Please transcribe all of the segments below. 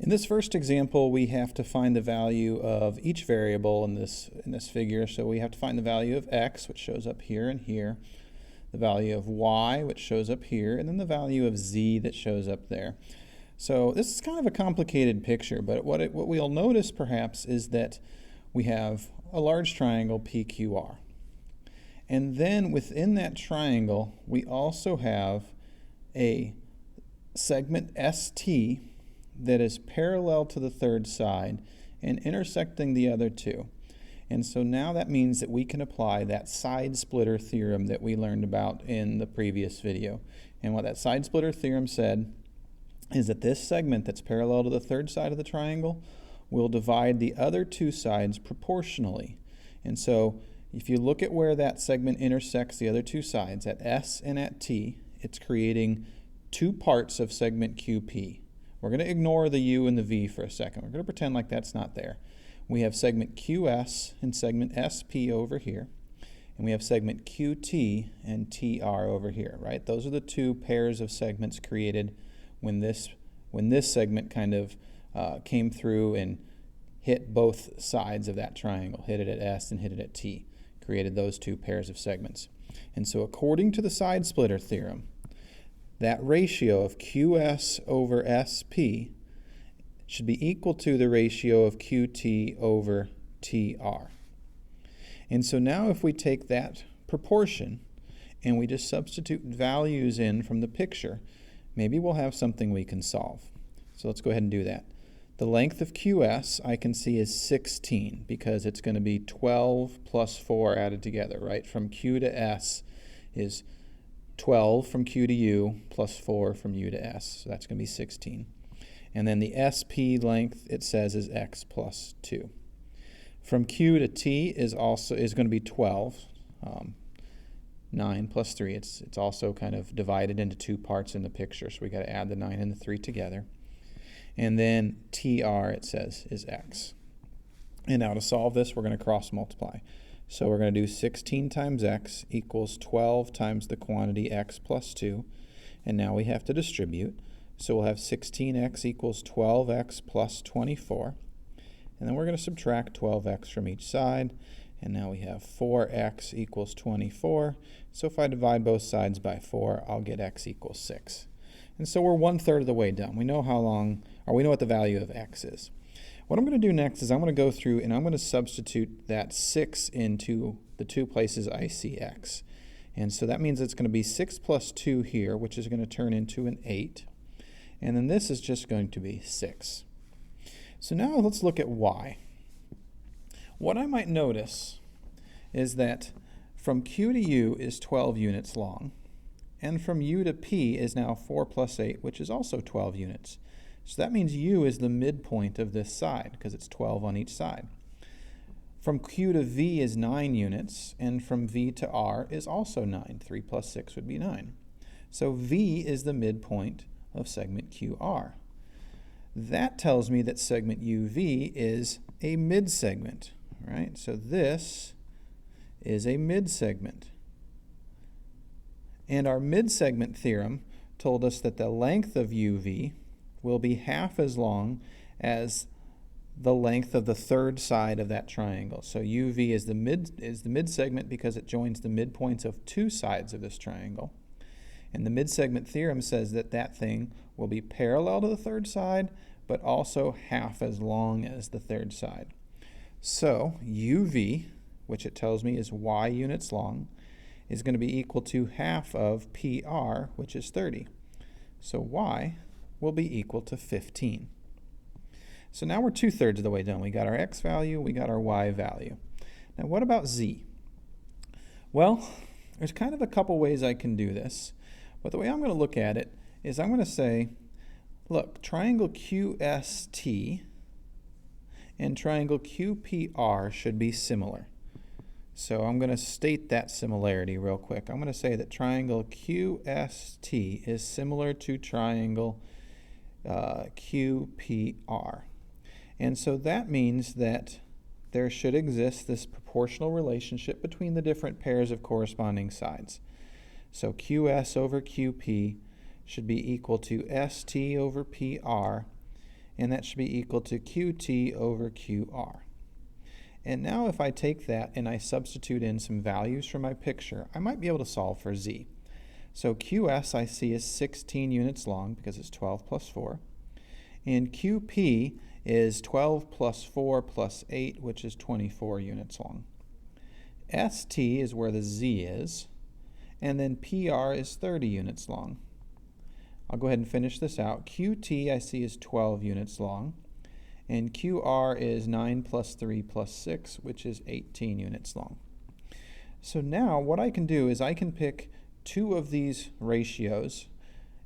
In this first example, we have to find the value of each variable in this figure. So we have to find the value of x, which shows up here and here, the value of y, which shows up here, and then the value of z that shows up there. So this is kind of a complicated picture, but what we'll notice perhaps is that we have a large triangle PQR. And then within that triangle, we also have a segment ST that is parallel to the third side and intersecting the other two. And so now that means that we can apply that side splitter theorem that we learned about in the previous video. And what that side splitter theorem said is that this segment that's parallel to the third side of the triangle will divide the other two sides proportionally. And so if you look at where that segment intersects the other two sides, at S and at T, it's creating two parts of segment QP. We're going to ignore the U and the V for a second. We're going to pretend like that's not there. We have segment QS and segment SP over here, and we have segment QT and TR over here, right? Those are the two pairs of segments created when this segment kind of came through and hit both sides of that triangle, hit it at S and hit it at T, created those two pairs of segments. And so according to the side splitter theorem, that ratio of QS over SP should be equal to the ratio of QT over TR. And so now if we take that proportion and we just substitute values in from the picture, maybe we'll have something we can solve. So let's go ahead and do that. The length of QS I can see is 16 because it's going to be 12 plus 4 added together, right? From Q to S is 12 from Q to U plus 4 from U to S. So that's going to be 16. And then the SP length, it says, is X plus 2. From Q to T is going to be 12. 9 plus 3. It's also kind of divided into two parts in the picture, so we got to add the 9 and the 3 together. And then TR, it says, is X. And now to solve this, we're going to cross multiply. So we're going to do 16 times x equals 12 times the quantity x plus 2. And now we have to distribute. So we'll have 16x equals 12x plus 24. And then we're going to subtract 12x from each side. And now we have 4x equals 24. So if I divide both sides by 4, I'll get x equals 6. And so we're 1/3 of the way done. We know we know what the value of x is. What I'm going to do next is I'm going to go through and I'm going to substitute that 6 into the two places I see x. And so that means it's going to be 6 plus 2 here, which is going to turn into an 8. And then this is just going to be 6. So now let's look at y. What I might notice is that from Q to U is 12 units long, and from U to P is now 4 plus 8, which is also 12 units. So that means U is the midpoint of this side because it's 12 on each side. From Q to V is 9 units, and from V to R is also 9. 3 plus 6 would be 9. So V is the midpoint of segment QR. That tells me that segment UV is a midsegment, right? So this is a midsegment. And our midsegment theorem told us that the length of UV will be half as long as the length of the third side of that triangle. So UV is the midsegment because it joins the midpoints of two sides of this triangle. And the midsegment theorem says that that thing will be parallel to the third side, but also half as long as the third side. So UV, which it tells me is y units long, is going to be equal to half of PR, which is 30. So y will be equal to 15. So now we're 2/3 of the way done. We got our x value, we got our y value. Now what about z? Well, there's kind of a couple ways I can do this, but the way I'm going to look at it is I'm going to say, look, triangle QST and triangle QPR should be similar. So I'm going to state that similarity real quick. I'm going to say that triangle QST is similar to triangle QPR. And so that means that there should exist this proportional relationship between the different pairs of corresponding sides. So QS over QP should be equal to ST over PR, and that should be equal to QT over QR. And now if I take that and I substitute in some values from my picture, I might be able to solve for Z. So QS I see is 16 units long because it's 12 plus 4. And QP is 12 plus 4 plus 8, which is 24 units long. ST is where the Z is, and then PR is 30 units long. I'll go ahead and finish this out. QT I see is 12 units long, and QR is 9 plus 3 plus 6, which is 18 units long. So now what I can do is I can pick two of these ratios,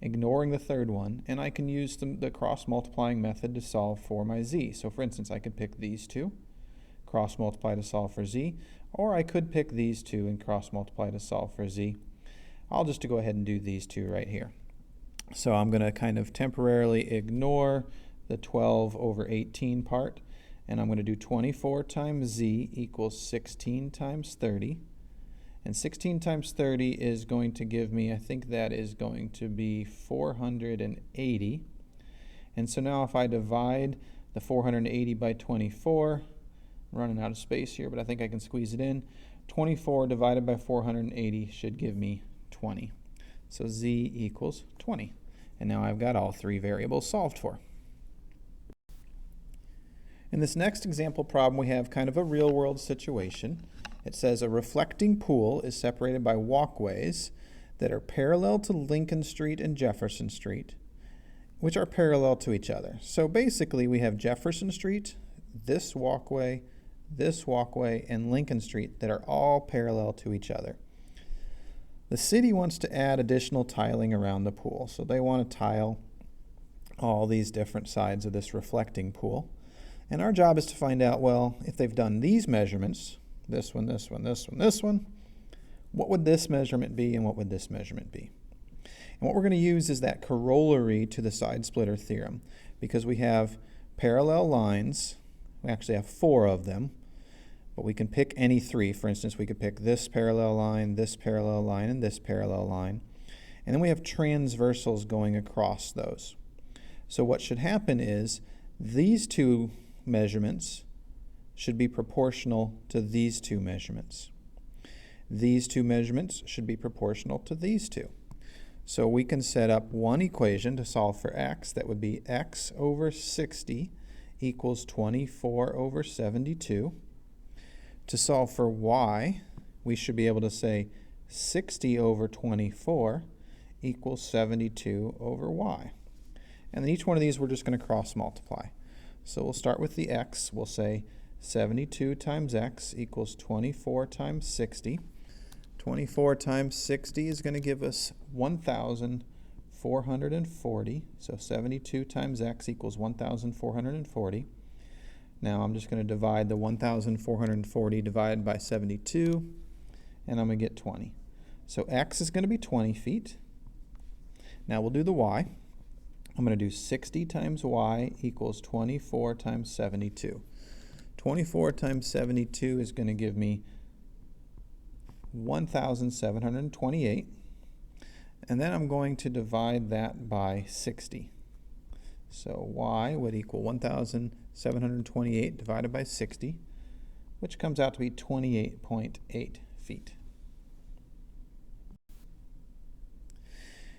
ignoring the third one, and I can use the cross-multiplying method to solve for my Z. So for instance, I could pick these two, cross-multiply to solve for Z, or I could pick these two and cross-multiply to solve for Z. I'll just go ahead and do these two right here. So I'm going to kind of temporarily ignore the 12 over 18 part, and I'm going to do 24 times Z equals 16 times 30. And 16 times 30 is going to give me, I think that is going to be 480. And so now if I divide the 480 by 24, I'm running out of space here, but I think I can squeeze it in. 24 divided by 480 should give me 20. So Z equals 20. And now I've got all three variables solved for. In this next example problem, we have kind of a real-world situation. It says a reflecting pool is separated by walkways that are parallel to Lincoln Street and Jefferson Street, which are parallel to each other. So basically we have Jefferson Street, this walkway, and Lincoln Street that are all parallel to each other. The city wants to add additional tiling around the pool, so they want to tile all these different sides of this reflecting pool. And our job is to find out, well, if they've done these measurements, this one, this one, this one, this one, what would this measurement be and what would this measurement be? And what we're going to use is that corollary to the side splitter theorem, because we have parallel lines. We actually have 4 of them, but we can pick any 3. For instance, we could pick this parallel line, and this parallel line. And then we have transversals going across those. So what should happen is these two measurements should be proportional to these two measurements. These two measurements should be proportional to these two. So we can set up one equation to solve for x. That would be x over 60 equals 24 over 72. To solve for y, we should be able to say 60 over 24 equals 72 over y. And then each one of these we're just going to cross multiply. So we'll start with the x. We'll say 72 times x equals 24 times 60. 24 times 60 is going to give us 1,440. So 72 times x equals 1,440. Now I'm just going to divide the 1,440 divided by 72, and I'm going to get 20. So x is going to be 20 feet. Now we'll do the y. I'm going to do 60 times y equals 24 times 72. 24 times 72 is going to give me 1,728. And then I'm going to divide that by 60. So y would equal 1,728 divided by 60, which comes out to be 28.8 feet.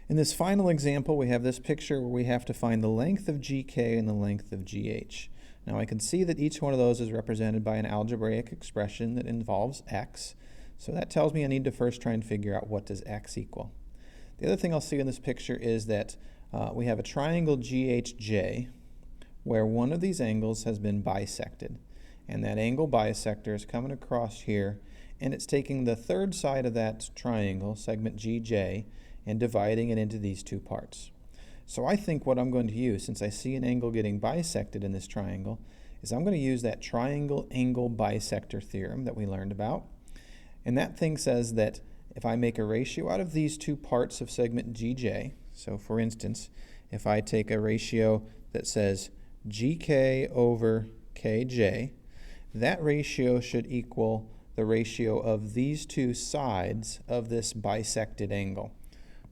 In this final example, we have this picture where we have to find the length of GK and the length of GH. Now I can see that each one of those is represented by an algebraic expression that involves x. So that tells me I need to first try and figure out what does x equal. The other thing I'll see in this picture is that we have a triangle GHJ where one of these angles has been bisected. And that angle bisector is coming across here, and it's taking the third side of that triangle, segment GJ, and dividing it into these two parts. So I think what I'm going to use, since I see an angle getting bisected in this triangle, is I'm going to use that triangle angle bisector theorem that we learned about. And that thing says that if I make a ratio out of these two parts of segment GJ, so for instance, if I take a ratio that says GK over KJ, that ratio should equal the ratio of these two sides of this bisected angle.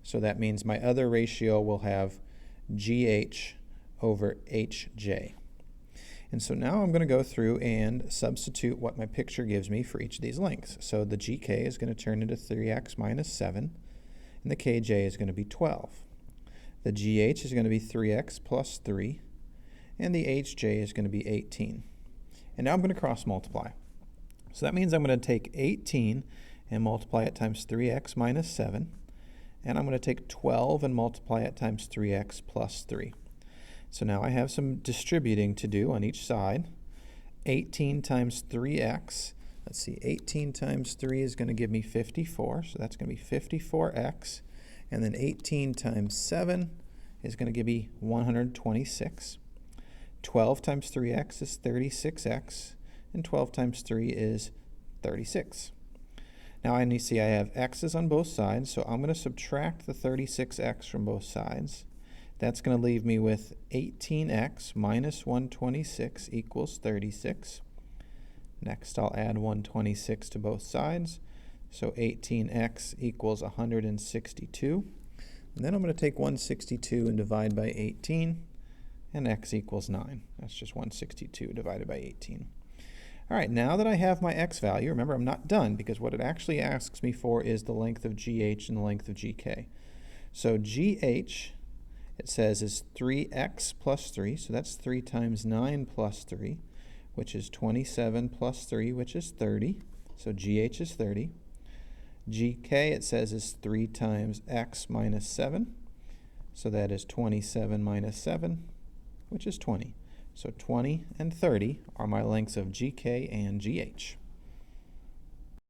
So that means my other ratio will have GH over hj. And so now I'm going to go through and substitute what my picture gives me for each of these lengths. So the gk is going to turn into 3x minus 7, and the kj is going to be 12. The gh is going to be 3x plus 3, and the hj is going to be 18. And now I'm going to cross multiply. So that means I'm going to take 18 and multiply it times 3x minus 7, and I'm going to take 12 and multiply it times 3x plus 3. So now I have some distributing to do on each side. 18 times 3x, let's see, 18 times 3 is going to give me 54, so that's going to be 54x. And then 18 times 7 is going to give me 126. 12 times 3x is 36x, and 12 times 3 is 36. Now I see I have x's on both sides, so I'm going to subtract the 36x from both sides. That's going to leave me with 18x minus 126 equals 36. Next, I'll add 126 to both sides. So 18x equals 162. And then I'm going to take 162 and divide by 18, and x equals 9. That's just 162 divided by 18. All right, now that I have my x value, remember I'm not done because what it actually asks me for is the length of gh and the length of gk. So gh, it says, is 3x plus 3, so that's 3 times 9 plus 3, which is 27 plus 3, which is 30. So gh is 30. gk, it says, is 3 times x minus 7, so that is 27 minus 7, which is 20. So 20 and 30 are my lengths of gk and gh.